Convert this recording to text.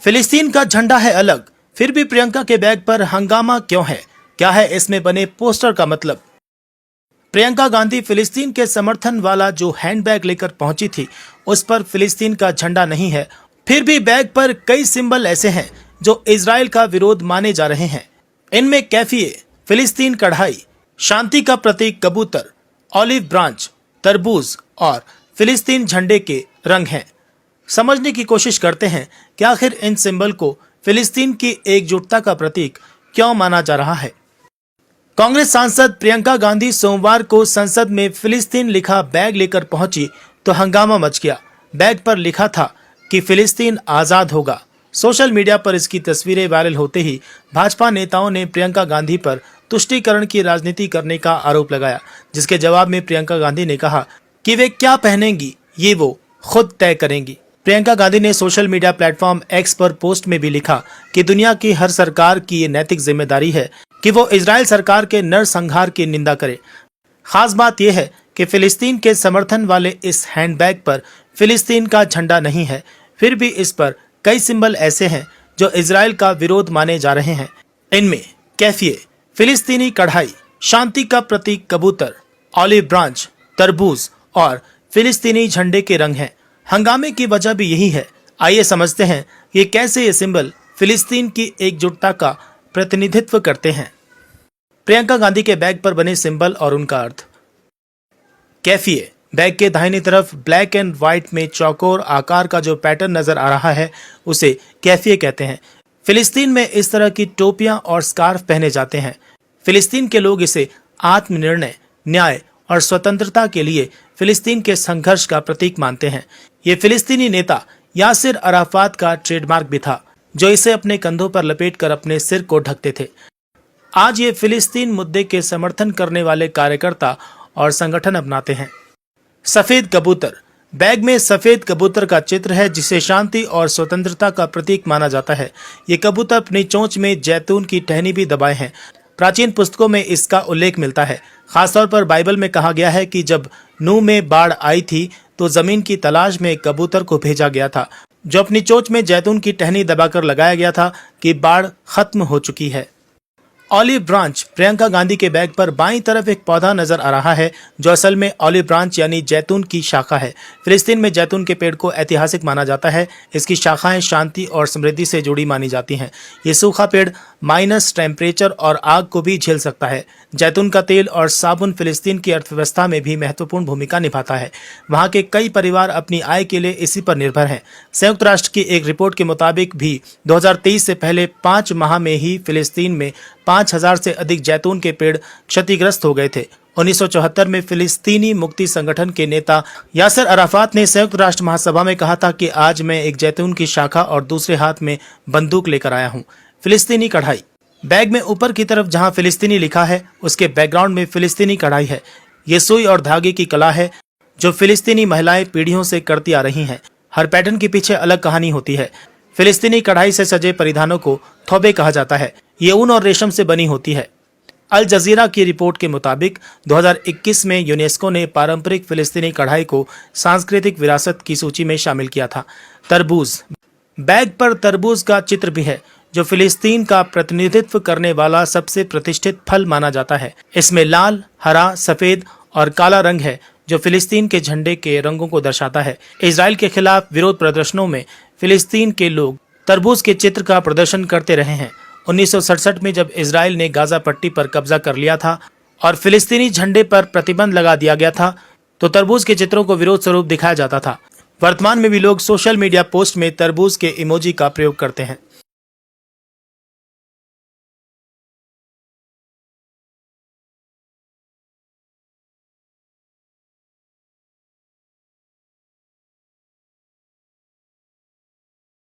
फिलिस्तीन का झंडा है अलग, फिर भी प्रियंका के बैग पर हंगामा क्यों है? क्या है इसमें बने पोस्टर का मतलब? प्रियंका गांधी फिलिस्तीन के समर्थन वाला जो हैंडबैग लेकर पहुंची थी, उस पर फिलिस्तीन का झंडा नहीं है। फिर भी बैग पर कई सिंबल ऐसे हैं जो इजराइल का विरोध माने जा रहे हैं। इनमें कैफिए, फिलिस्तीन कढ़ाई, शांति का प्रतीक कबूतर, ऑलिव ब्रांच, तरबूज और फिलिस्तीन झंडे के रंग हैं। समझने की कोशिश करते हैं कि आखिर इन सिंबल को फिलिस्तीन की एकजुटता का प्रतीक क्यों माना जा रहा है। कांग्रेस सांसद प्रियंका गांधी सोमवार को संसद में फिलिस्तीन लिखा बैग लेकर पहुंची तो हंगामा मच गया। बैग पर लिखा था कि फिलिस्तीन आजाद होगा। सोशल मीडिया पर इसकी तस्वीरें वायरल होते ही भाजपा नेताओं ने प्रियंका गांधी पर तुष्टीकरण की राजनीति करने का आरोप लगाया, जिसके जवाब में प्रियंका गांधी ने कहा कि वे क्या पहनेंगी ये वो खुद तय करेंगी। प्रियंका गांधी ने सोशल मीडिया प्लेटफॉर्म एक्स पर पोस्ट में भी लिखा कि दुनिया की हर सरकार की ये नैतिक जिम्मेदारी है कि वो इजराइल सरकार के नरसंहार की निंदा करे। खास बात यह है कि फिलिस्तीन के समर्थन वाले इस हैंडबैग पर फिलिस्तीन का झंडा नहीं है, फिर भी इस पर कई सिंबल ऐसे हैं जो इजराइल का विरोध माने जा रहे हैं। इनमें कैफिए, फिलिस्तीनी कढ़ाई, शांति का प्रतीक कबूतर, ऑलिव ब्रांच, तरबूज और फिलिस्तीनी झंडे के रंग हैं। हंगामे की वजह भी यही है। आइए समझते हैं कि कैसे ये सिंबल फिलिस्तीन की एकजुटता का प्रतिनिधित्व करते हैं। प्रियंका गांधी के बैग पर बने सिंबल और उनका अर्थ। कैफिए, बैग के दाहिनी तरफ ब्लैक एंड व्हाइट में चौकोर आकार का जो पैटर्न नजर आ रहा है उसे कैफिए कहते हैं। फिलिस्तीन में इस तरह की टोपियां और स्कार्फ पहने जाते हैं। फिलिस्तीन के लोग इसे आत्मनिर्णय, न्याय और स्वतंत्रता के लिए फिलिस्तीन के संघर्ष का प्रतीक मानते हैं। ये फिलिस्तीनी नेता यासिर अराफात का ट्रेडमार्क भी था, जो इसे अपने कंधों पर लपेटकर अपने सिर को ढकते थे। आज ये फिलिस्तीन मुद्दे के समर्थन करने वाले कार्यकर्ता और संगठन अपनाते हैं। सफेद कबूतर, बैग में सफेद कबूतर का चित्र है जिसे शांति और स्वतंत्रता का प्रतीक माना जाता है। ये कबूतर अपनी चोंच में जैतून की टहनी भी दबाए हैं। प्राचीन पुस्तकों में इसका उल्लेख मिलता है। खासतौर पर बाइबल में कहा गया है कि जब नूह में बाढ़ आई थी तो जमीन की तलाश में कबूतर को भेजा गया था, जो अपनी चोंच में जैतून की टहनी दबाकर लगाया गया था कि बाढ़ खत्म हो चुकी है। ऑलिव ब्रांच, प्रियंका गांधी के बैग पर बाईं तरफ एक पौधा नजर आ रहा है जो असल में ऑलिव ब्रांच यानी जैतून की शाखा है। फिलिस्तीन में जैतून के पेड़ को ऐतिहासिक माना जाता है। इसकी शाखाएं शांति और समृद्धि से जुड़ी मानी जाती हैं। ये सूखा पेड़ माइनस टेम्परेचर और आग को भी झेल सकता है। जैतून का तेल और साबुन फिलिस्तीन की अर्थव्यवस्था में भी महत्वपूर्ण भूमिका निभाता है। वहाँ के कई परिवार अपनी आय के लिए इसी पर निर्भर हैं। संयुक्त राष्ट्र की एक रिपोर्ट के मुताबिक भी 2023 से पहले 5 माह में ही फिलिस्तीन में 5000 से अधिक जैतून के पेड़ क्षतिग्रस्त हो गए थे। 1974 में फिलिस्तीनी मुक्ति संगठन के नेता यासिर अराफात ने संयुक्त राष्ट्र महासभा में कहा था कि आज मैं एक जैतून की शाखा और दूसरे हाथ में बंदूक लेकर आया हूं। फिलिस्तीनी कढ़ाई, बैग में ऊपर की तरफ जहां फिलिस्तीनी लिखा है उसके बैकग्राउंड में फिलिस्तीनी कढ़ाई है। ये सुई और धागे की कला है जो फिलिस्तीनी महिलाएं पीढ़ियों से करती आ रही हैं। हर पैटर्न के पीछे अलग कहानी होती है। फिलिस्तीनी कढ़ाई से सजे परिधानों को थोबे कहा जाता है। ये ऊन और रेशम से बनी होती है। अल जजीरा की रिपोर्ट के मुताबिक 2021 में यूनेस्को ने पारंपरिक फिलिस्तीनी कढ़ाई को सांस्कृतिक विरासत की सूची में शामिल किया था। तरबूज, बैग पर तरबूज का चित्र भी है जो फिलिस्तीन का प्रतिनिधित्व करने वाला सबसे प्रतिष्ठित फल माना जाता है। इसमें लाल, हरा, सफेद और काला रंग है जो फिलिस्तीन के झंडे के रंगों को दर्शाता है। इजराइल के खिलाफ विरोध प्रदर्शनों में फिलिस्तीन के लोग तरबूज के चित्र का प्रदर्शन करते रहे हैं। 1967 में जब इजराइल ने गाजा पट्टी पर कब्जा कर लिया था और फिलिस्तीनी झंडे पर प्रतिबंध लगा दिया गया था तो तरबूज के चित्रों को विरोध स्वरूप दिखाया जाता था। वर्तमान में भी लोग सोशल मीडिया पोस्ट में तरबूज के इमोजी का प्रयोग करते हैं।